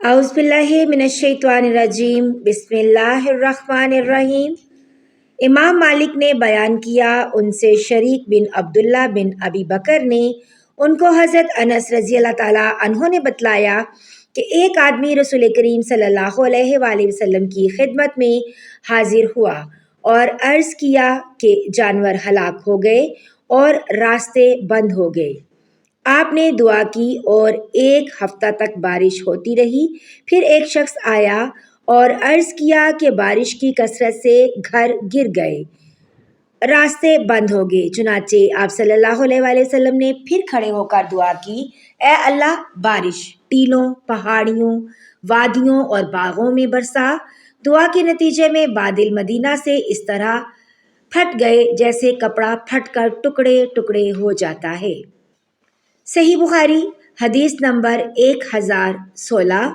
اعوذ باللہ من الشیطان الرجیم بسم اللہ الرحمن الرحیم۔ امام مالک نے بیان کیا، ان سے شریک بن عبداللہ بن ابی بکر نے ان کو حضرت انس رضی اللہ تعالیٰ عنہ نے بتلایا کہ ایک آدمی رسول کریم صلی اللہ علیہ وآلہ وسلم کی خدمت میں حاضر ہوا اور عرض کیا کہ جانور ہلاک ہو گئے اور راستے بند ہو گئے۔ آپ نے دعا کی اور ایک ہفتہ تک بارش ہوتی رہی۔ پھر ایک شخص آیا اور عرض کیا کہ بارش کی کثرت سے گھر گر گئے، راستے بند ہو گئے۔ چنانچہ آپ صلی اللہ علیہ وآلہ وسلم نے پھر کھڑے ہو کر دعا کی، اے اللہ بارش ٹیلوں، پہاڑیوں، وادیوں اور باغوں میں برسا۔ دعا کے نتیجے میں بادل مدینہ سے اس طرح پھٹ گئے جیسے کپڑا پھٹ کر ٹکڑے ٹکڑے ہو جاتا ہے۔ صحیح بخاری حدیث نمبر 1016۔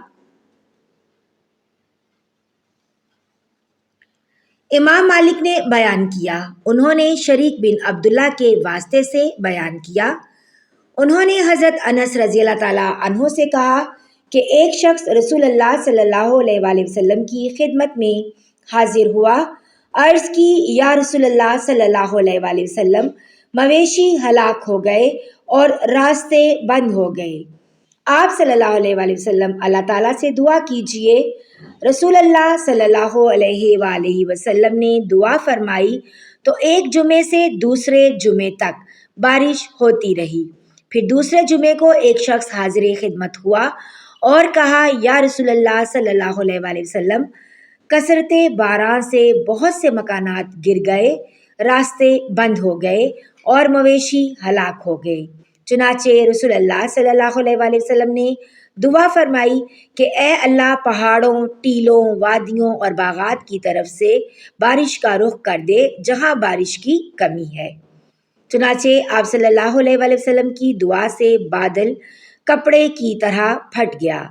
امام مالک نے بیان کیا، انہوں نے شریک بن عبداللہ کے واسطے سے بیان کیا، انہوں نے حضرت انس رضی اللہ تعالیٰ عنہ سے کہا کہ ایک شخص رسول اللہ صلی اللہ علیہ وآلہ وسلم کی خدمت میں حاضر ہوا، عرض کی یا رسول اللہ صلی اللہ علیہ وآلہ وسلم، مویشی ہلاک ہو گئے اور راستے بند ہو گئے۔ آپ صلی اللہ علیہ وآلہ وسلم اللہ تعالیٰ سے دعا کیجئے۔ رسول اللہ صلی اللہ علیہ وآلہ وسلم نے دعا فرمائی تو ایک جمعے سے دوسرے جمعے تک بارش ہوتی رہی۔ پھر دوسرے جمعے کو ایک شخص حاضر خدمت ہوا اور کہا یا رسول اللہ صلی اللہ علیہ وآلہ وسلم، کثرت باران سے بہت سے مکانات گر گئے، راستے بند ہو گئے اور مویشی ہلاک ہو گئے۔ چنانچہ رسول اللہ صلی اللہ علیہ وآلہ وسلم نے دعا فرمائی کہ اے اللہ پہاڑوں، ٹیلوں، وادیوں اور باغات کی طرف سے بارش کا رخ کر دے جہاں بارش کی کمی ہے۔ چنانچہ آپ صلی اللہ علیہ وآلہ وسلم کی دعا سے بادل کپڑے کی طرح پھٹ گیا۔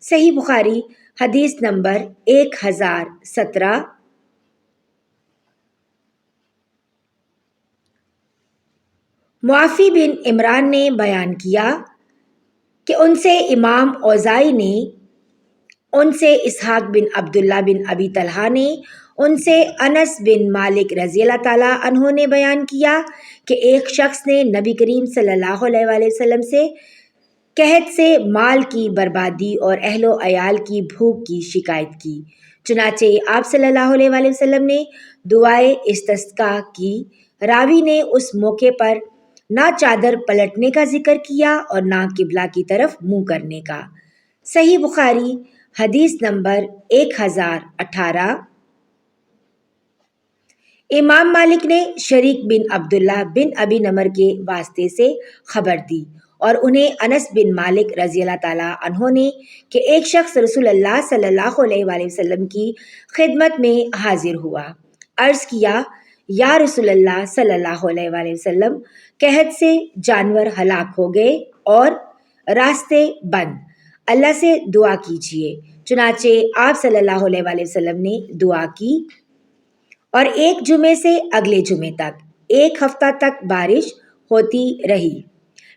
صحیح بخاری حدیث نمبر 1017۔ معافی بن عمران نے بیان کیا کہ ان سے امام اوزائی نے، ان سے اسحاق بن عبداللہ بن ابی طلحہ نے، ان سے انس بن مالک رضی اللہ تعالیٰ عنہ نے بیان کیا کہ ایک شخص نے نبی کریم صلی اللہ علیہ وآلہ وسلم سے قحط سے مال کی بربادی اور اہل و عیال کی بھوک کی شکایت کی۔ چنانچہ آپ صلی اللہ علیہ وآلہ وسلم نے دعائے استسقاء کی۔ راوی نے اس موقع پر نہ چادر پلٹنے کا ذکر کیا اور نہ قبلہ کی طرف منہ کرنے کا۔ صحیح بخاری حدیث نمبر 1018۔ امام مالک نے شریک بن عبداللہ بن ابی نمر کے واسطے سے خبر دی اور انہیں انس بن مالک رضی اللہ تعالیٰ عنہ نے کہ ایک شخص رسول اللہ صلی اللہ علیہ وآلہ وسلم کی خدمت میں حاضر ہوا، عرض کیا یا رسول اللہ صلی اللہ علیہ وآلہ وسلم، قحط سے جانور ہلاک ہو گئے اور راستے بند، اللہ سے دعا کیجیے۔ چنانچہ آپ صلی اللہ علیہ وآلہ وسلم نے دعا کی اور ایک جمعے سے اگلے جمعے تک ایک ہفتہ تک بارش ہوتی رہی۔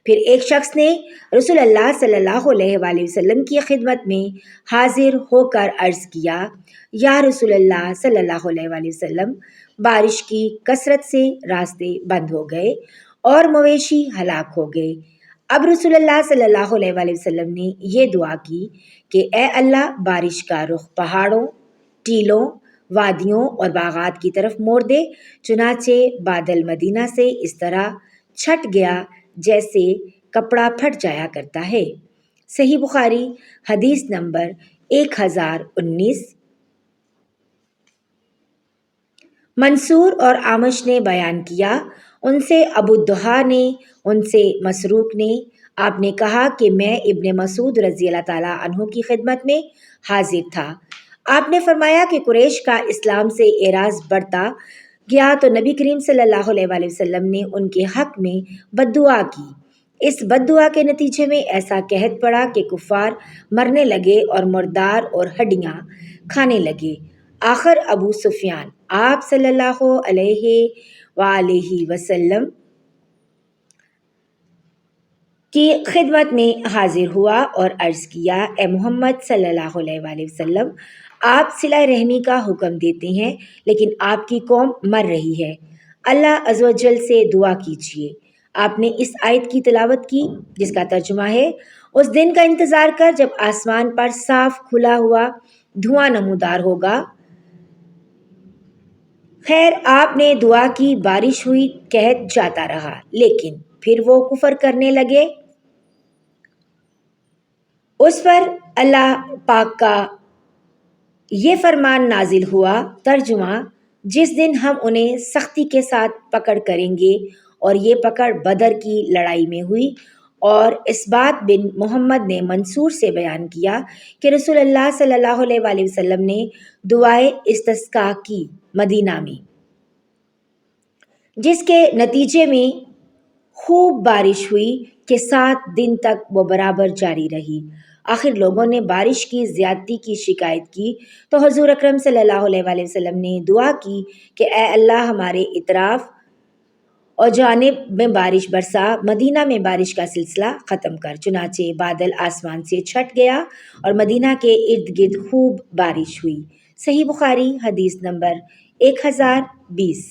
پھر ایک شخص نے رسول اللہ صلی اللہ علیہ وآلہ وسلم کی خدمت میں حاضر ہو کر عرض کیا یا رسول اللہ صلی اللہ علیہ وآلہ وسلم، بارش کی کثرت سے راستے بند ہو گئے اور مویشی ہلاک ہو گئے۔ اب رسول اللہ صلی اللہ علیہ وآلہ وسلم نے یہ دعا کی کہ اے اللہ بارش کا رخ پہاڑوں، ٹیلوں، وادیوں اور باغات کی طرف موڑ دے۔ چنانچہ بادل مدینہ سے اس طرح چھٹ گیا جیسے کپڑا پھٹ جایا کرتا ہے۔ صحیح بخاری حدیث نمبر 1019۔ منصور اور اعمش نے بیان کیا، ان سے ابو الدحیٰ نے، ان سے مسروق نے، آپ نے کہا کہ میں ابن مسعود رضی اللہ تعالیٰ عنہ کی خدمت میں حاضر تھا۔ آپ نے فرمایا کہ قریش کا اسلام سے اعراض بڑھتا گیا تو نبی کریم صلی اللہ علیہ وآلہ وسلم نے ان کے حق میں بد دعا کی۔ اس بد دعا کے نتیجے میں ایسا قحط پڑا کہ کفار مرنے لگے اور مردار اور ہڈیاں کھانے لگے۔ آخر ابو سفیان آپ صلی اللہ علیہ وآلہ وسلم کی خدمت میں حاضر ہوا اور عرض کیا، اے محمد صلی اللہ علیہ وآلہ وسلم، آپ صلہ رحمی کا حکم دیتے ہیں لیکن آپ کی قوم مر رہی ہے، اللہ عز و جل سے دعا کیجیے۔ آپ نے اس آیت کی تلاوت کی جس کا ترجمہ ہے، اس دن کا انتظار کر جب آسمان پر صاف کھلا ہوا دھواں نمودار ہوگا۔ خیر آپ نے دعا کی، بارش ہوئی، قحط جاتا رہا، لیکن پھر وہ کفر کرنے لگے۔ اس پر اللہ پاک کا یہ فرمان نازل ہوا، ترجمہ: جس دن ہم انہیں سختی کے ساتھ پکڑ کریں گے، اور یہ پکڑ بدر کی لڑائی میں ہوئی۔ اور اسبات بن محمد نے منصور سے بیان کیا کہ رسول اللہ صلی اللہ علیہ وآلہ وسلم نے دعائے استسقاء کی مدینہ میں، جس کے نتیجے میں خوب بارش ہوئی کہ 7 دن تک وہ برابر جاری رہی۔ آخر لوگوں نے بارش کی زیادتی کی شکایت کی تو حضور اکرم صلی اللہ علیہ وآلہ وسلم نے دعا کی کہ اے اللہ ہمارے اطراف اور جانب میں بارش برسا، مدینہ میں بارش کا سلسلہ ختم کر۔ چنانچہ بادل آسمان سے چھٹ گیا اور مدینہ کے ارد گرد خوب بارش ہوئی۔ صحیح بخاری حدیث نمبر 1020۔